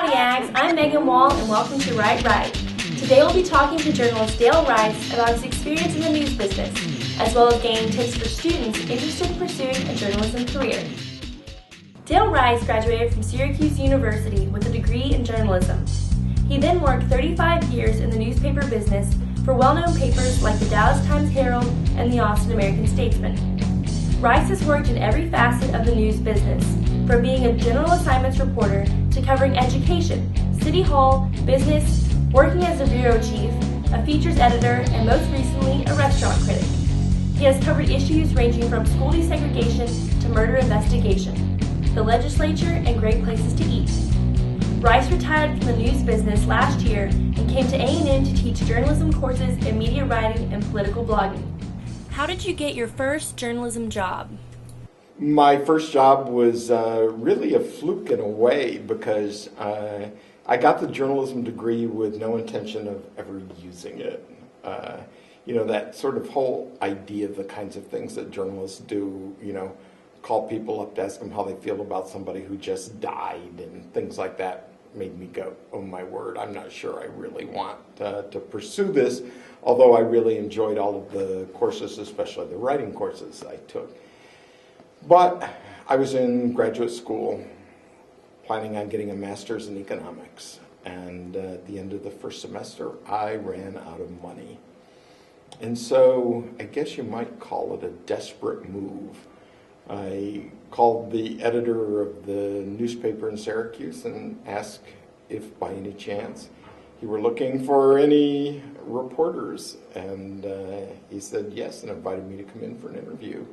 Howdy Ags, I'm Megan Wall and welcome to Write Right. Today we'll be talking to journalist Dale Rice about his experience in the news business, as well as gaining tips for students interested in pursuing a journalism career. Dale Rice graduated from Syracuse University with a degree in journalism. He then worked 35 years in the newspaper business for well-known papers like the Dallas Times-Herald and the Austin American-Statesman. Rice has worked in every facet of the news business, from being a general assignments reporter to covering education, city hall, business, working as a bureau chief, a features editor, and most recently, a restaurant critic. He has covered issues ranging from school desegregation to murder investigation, the legislature, and great places to eat. Rice retired from the news business last year and came to A&M to teach journalism courses in media writing and political blogging. How did you get your first journalism job? My first job was really a fluke in a way because I got the journalism degree with no intention of ever using it. You know, that sort of whole idea of the kinds of things that journalists do, you know, call people up to ask them how they feel about somebody who just died and things like that made me go, oh my word, I'm not sure I really want to pursue this, although I really enjoyed all of the courses, especially the writing courses I took. But I was in graduate school planning on getting a master's in economics, and at the end of the first semester I ran out of money. And so I guess you might call it a desperate move. I called the editor of the newspaper in Syracuse and asked if by any chance he were looking for any reporters, and he said yes and invited me to come in for an interview.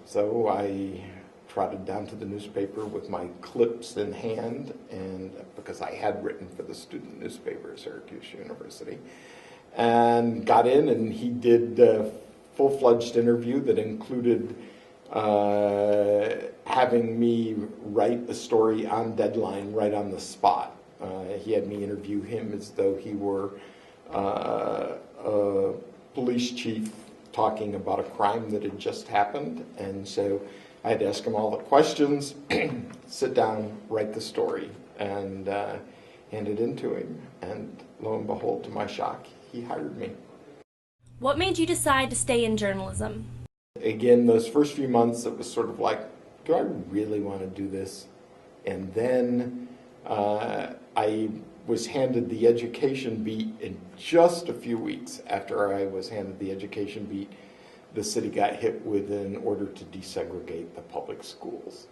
So I trotted down to the newspaper with my clips in hand, and because I had written for the student newspaper at Syracuse University, and got in, and he did a full-fledged interview that included having me write a story on deadline right on the spot. He had me interview him as though he were a police chief talking about a crime that had just happened, and so I had to ask him all the questions, sit down, write the story, and hand it in to him, and lo and behold, to my shock, he hired me. What made you decide to stay in journalism? Again, those first few months, it was sort of like, do I really want to do this? And then I was handed the education beat in just a few weeks after I was handed the education beat. The city got hit with an order to desegregate the public schools.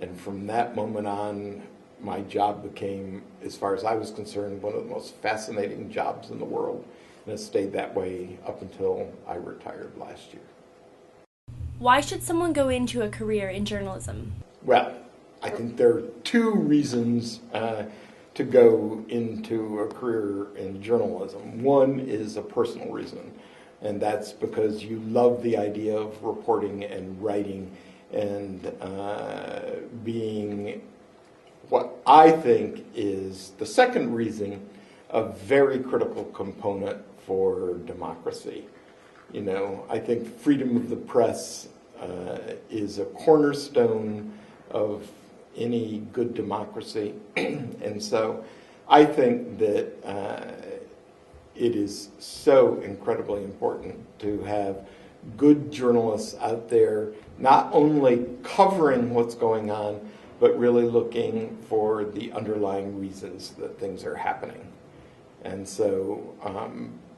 And from that moment on, my job became, as far as I was concerned, one of the most fascinating jobs in the world. And it stayed that way up until I retired last year. Why should someone go into a career in journalism? Well, I think there are two reasons to go into a career in journalism. One is a personal reason, and that's because you love the idea of reporting and writing and being what I think is the second reason, a very critical component for democracy. You know, I think freedom of the press is a cornerstone of any good democracy, and so I think that it is so incredibly important to have good journalists out there, not only covering what's going on, but really looking for the underlying reasons that things are happening. And so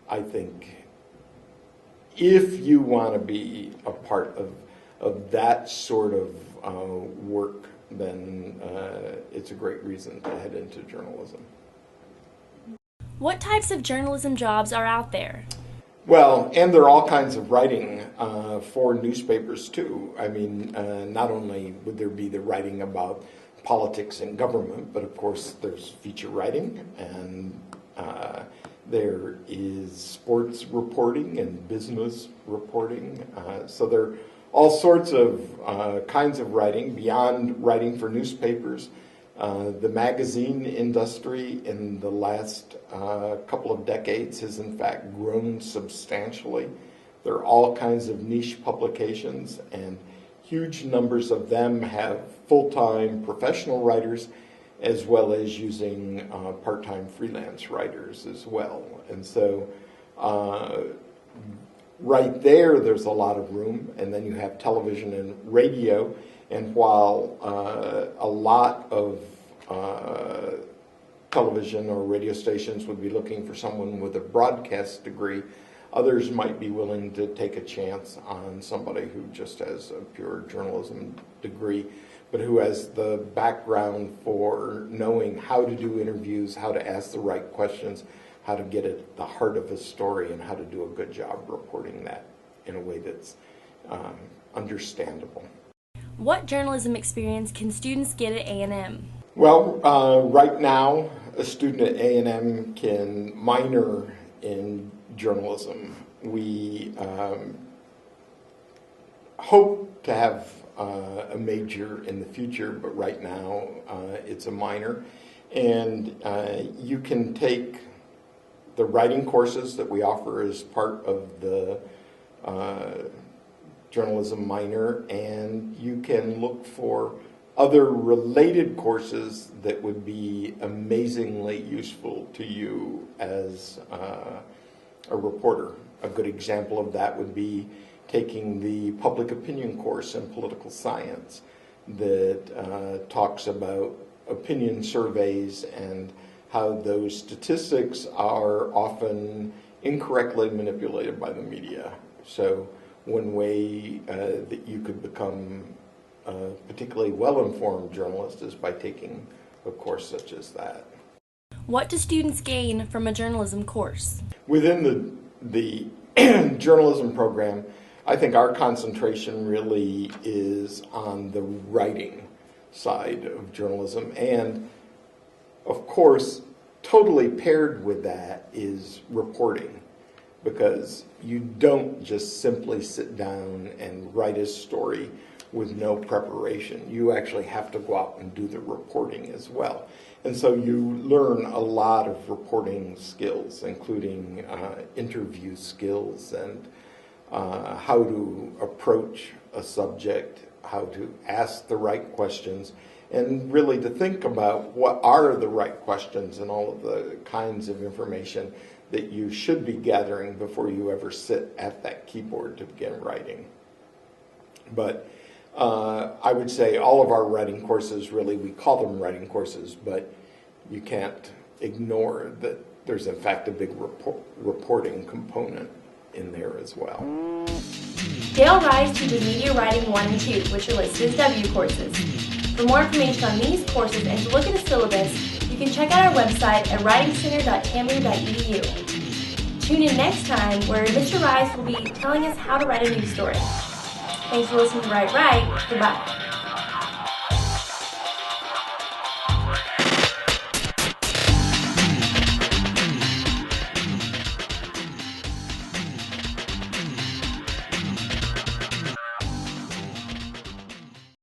I think if you want to be a part of that sort of work, then it's a great reason to head into journalism. What types of journalism jobs are out there? Well, and there are all kinds of writing for newspapers too. I mean, not only would there be the writing about politics and government, but of course there's feature writing, and there is sports reporting and business reporting. So there are all sorts of kinds of writing beyond writing for newspapers. The magazine industry in the last couple of decades has in fact grown substantially. There are all kinds of niche publications, and huge numbers of them have full-time professional writers, as well as using part-time freelance writers as well. And so right there's a lot of room, and then you have television and radio, and while a lot of television or radio stations would be looking for someone with a broadcast degree, others might be willing to take a chance on somebody who just has a pure journalism degree, but who has the background for knowing how to do interviews, how to ask the right questions, how to get at the heart of a story, and how to do a good job reporting that in a way that's understandable. What journalism experience can students get at A&M? Well, right now, a student at A&M can minor in journalism. We hope to have a major in the future, but right now it's a minor. And you can take the writing courses that we offer as part of the journalism minor, and you can look for other related courses that would be amazingly useful to you as a reporter. A good example of that would be taking the public opinion course in political science that talks about opinion surveys and how those statistics are often incorrectly manipulated by the media. So one way that you could become a particularly well-informed journalist is by taking a course such as that. What do students gain from a journalism course? Within the journalism program, I think our concentration really is on the writing side of journalism, and of course, totally paired with that is reporting, because you don't just simply sit down and write a story with no preparation. You actually have to go out and do the reporting as well. And so you learn a lot of reporting skills, including interview skills and how to approach a subject, how to ask the right questions, and really to think about what are the right questions and all of the kinds of information that you should be gathering before you ever sit at that keyboard to begin writing. But I would say all of our writing courses, really, we call them writing courses, but you can't ignore that there's in fact a big reporting component in there as well. Dale Rice teaches Media Writing 1 and 2, which are listed as W courses. For more information on these courses and to look at a syllabus, you can check out our website at writingcenter.tamu.edu. Tune in next time where Mr. Rice will be telling us how to write a news story. Thanks for listening to Write Right. Goodbye.